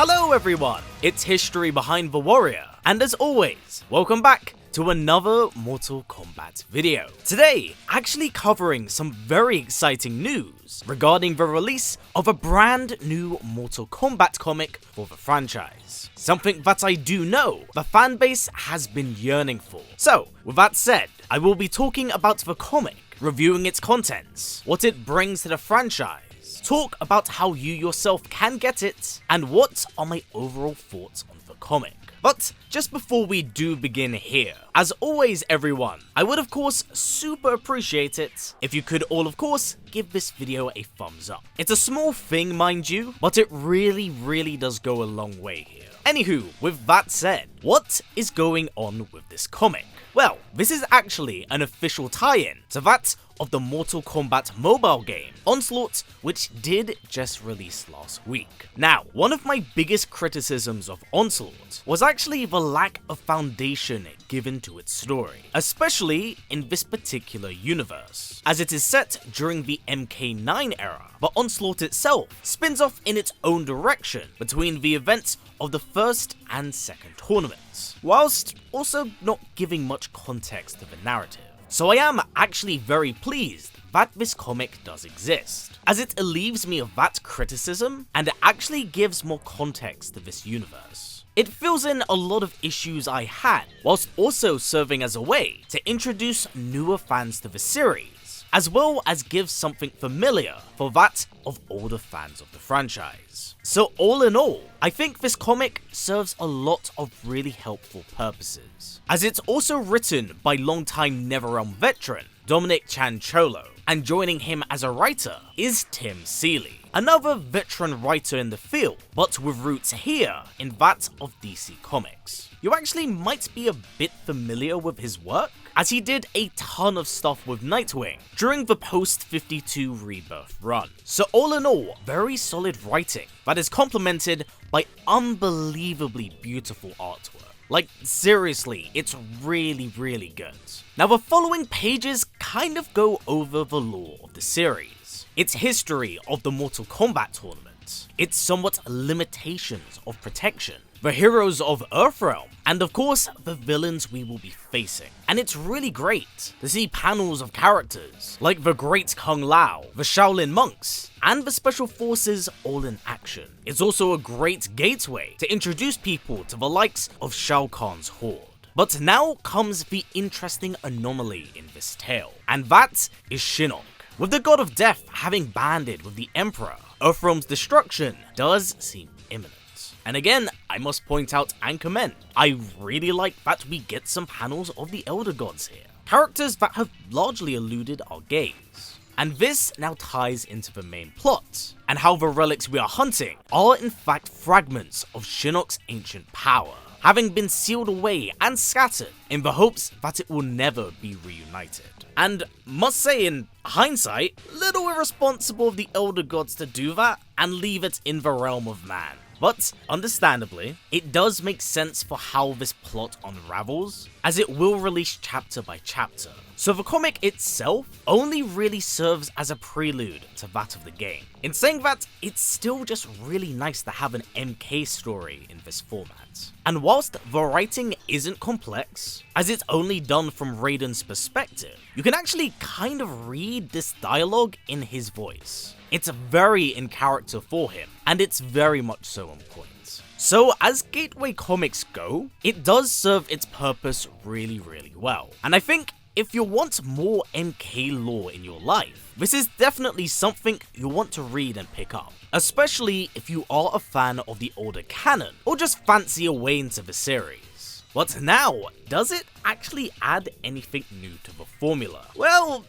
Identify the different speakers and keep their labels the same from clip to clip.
Speaker 1: Hello everyone, it's History Behind the Warrior, and as always, welcome back to another Mortal Kombat video. Today, actually covering some very exciting news regarding the release of a brand new Mortal Kombat comic for the franchise. Something that I do know the fanbase has been yearning for. So, with that said, I will be talking about the comic, reviewing its contents, what it brings to the franchise, talk about how you yourself can get it, and what are my overall thoughts on the comic. But just before we do begin here, as always everyone, I would of course super appreciate it if you could all of course give this video a thumbs up. It's a small thing mind you, but it really does go a long way here. Anywho, with that said, what is going on with this comic? Well, this is actually an official tie-in to that of the Mortal Kombat Mobile game, Onslaught, which did just release last week. Now, one of my biggest criticisms of Onslaught was actually the lack of foundation given to its story, especially in this particular universe, as it is set during the MK9 era, but Onslaught itself spins off in its own direction between the events of the first and second tournaments, whilst also not giving much context to the narrative. So I am actually very pleased that this comic does exist, as it relieves me of that criticism and it actually gives more context to this universe. It fills in a lot of issues I had, whilst also serving as a way to introduce newer fans to the series, as well as give something familiar for that of older fans of the franchise. So all in all, I think this comic serves a lot of really helpful purposes, as it's also written by longtime NetherRealm veteran Dominic Chancholo, and joining him as a writer is Tim Seeley, another veteran writer in the field, but with roots here in that of DC Comics. You actually might be a bit familiar with his work, as he did a ton of stuff with Nightwing during the post-52 Rebirth run. So all in all, very solid writing that is complemented by unbelievably beautiful artwork. Like seriously, it's really good. Now the following pages kind of go over the lore of the series, its history of the Mortal Kombat tournament, its somewhat limitations of protection, the heroes of Earthrealm, and of course the villains we will be facing. And it's really great to see panels of characters like the Great Kung Lao, the Shaolin monks, and the special forces all in action. It's also a great gateway to introduce people to the likes of Shao Kahn's horde. But now comes the interesting anomaly in this tale, and that is Shinnok. With the god of death having banded with the Emperor, Earthrealm's destruction does seem imminent. And again, I must point out and commend, I really like that we get some panels of the Elder Gods here, characters that have largely eluded our gaze. And this now ties into the main plot, and how the relics we are hunting are in fact fragments of Shinnok's ancient power, having been sealed away and scattered in the hopes that it will never be reunited. And must say in hindsight, little irresponsible of the Elder Gods to do that and leave it in the realm of man. But, understandably, it does make sense for how this plot unravels, as it will release chapter by chapter. So the comic itself only really serves as a prelude to that of the game, in saying that it's still just really nice to have an MK story in this format. And whilst the writing isn't complex, as it's only done from Raiden's perspective, you can actually kind of read this dialogue in his voice. It's very in character for him, and it's very much so on point. So as gateway comics go, it does serve its purpose really well. And I think if you want more MK lore in your life, this is definitely something you'll want to read and pick up, especially if you are a fan of the older canon, or just fancy a way into the series. But now, does it actually add anything new to the formula? Well,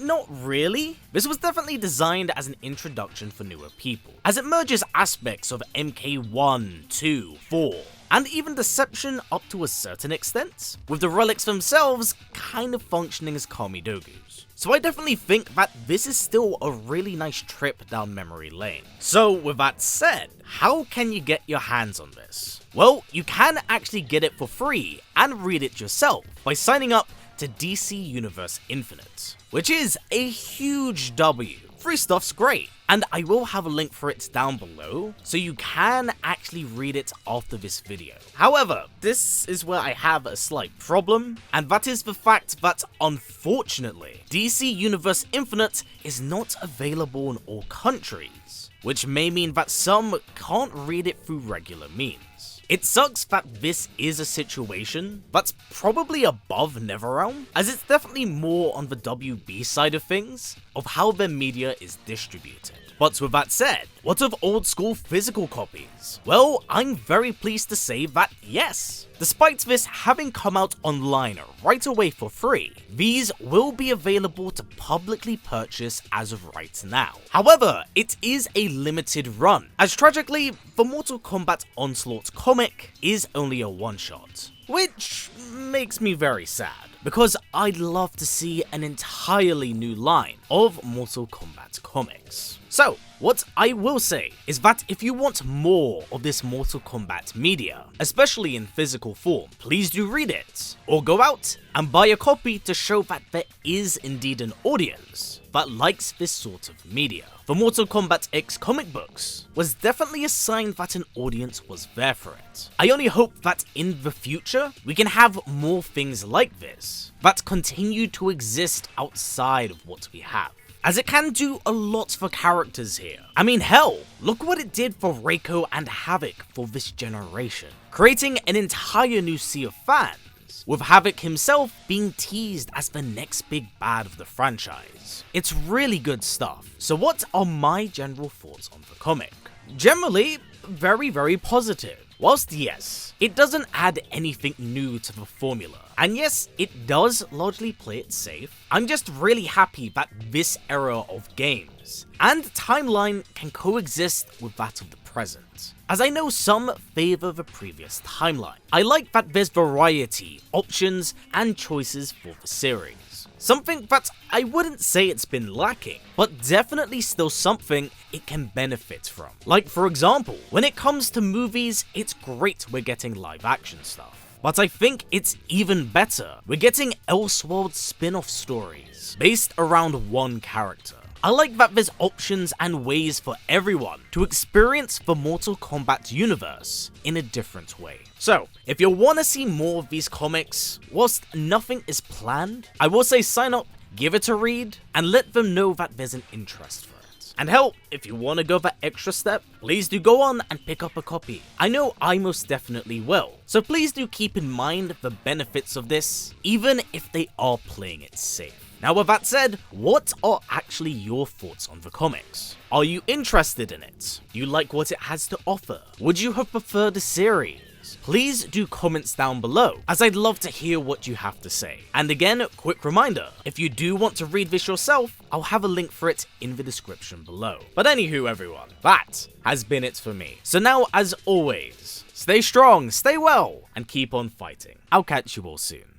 Speaker 1: not really. This was definitely designed as an introduction for newer people, as it merges aspects of MK1, 2, 4, and even Deception up to a certain extent, with the relics themselves kind of functioning as Kamidogus. So I definitely think that this is still a really nice trip down memory lane. So with that said, how can you get your hands on this? Well, you can actually get it for free and read it yourself by signing up to DC Universe Infinite, which is a huge W free stuff's great, and I will have a link for it down below, so you can actually read it after this video. However, this is where I have a slight problem, and that is the fact that, unfortunately, DC Universe Infinite is not available in all countries, which may mean that some can't read it through regular means. It sucks that this is a situation that's probably above NetherRealm, as it's definitely more on the WB side of things, of how their media is distributed. But with that said, what of old school physical copies? Well, I'm very pleased to say that yes. Despite this having come out online right away for free, these will be available to publicly purchase as of right now. However, it is a limited run, as tragically, the Mortal Kombat Onslaught comic is only a one-shot, which makes me very sad, because I'd love to see an entirely new line of Mortal Kombat comics. So, what I will say is that if you want more of this Mortal Kombat media, especially in physical form, please do read it, or go out and buy a copy to show that there is indeed an audience that likes this sort of media. The Mortal Kombat X comic books was definitely a sign that an audience was there for it. I only hope that in the future, we can have more things like this that continue to exist outside of what we have, as it can do a lot for characters here. I mean, hell, look what it did for Reiko and Havoc for this generation, creating an entire new sea of fans, with Havoc himself being teased as the next big bad of the franchise. It's really good stuff. So what are my general thoughts on the comic? Generally, very positive. Whilst yes, it doesn't add anything new to the formula, and yes, it does largely play it safe, I'm just really happy that this era of games and timeline can coexist with that of the present, as I know some favour the previous timeline. I like that there's variety, options, and choices for the series. Something that I wouldn't say it's been lacking, but definitely still something it can benefit from. Like for example, when it comes to movies, it's great we're getting live action stuff. But I think it's even better we're getting Elseworld spin-off stories based around one character. I like that there's options and ways for everyone to experience the Mortal Kombat universe in a different way. So, if you want to see more of these comics, whilst nothing is planned, I will say sign up, give it a read, and let them know that there's an interest for it. And hell, if you want to go that extra step, please do go on and pick up a copy. I know I most definitely will, so please do keep in mind the benefits of this, even if they are playing it safe. Now with that said, what are actually your thoughts on the comics? Are you interested in it? Do you like what it has to offer? Would you have preferred the series? Please do comments down below, as I'd love to hear what you have to say. And again, quick reminder, if you do want to read this yourself, I'll have a link for it in the description below. But anywho everyone, that has been it for me. So now as always, stay strong, stay well, and keep on fighting. I'll catch you all soon.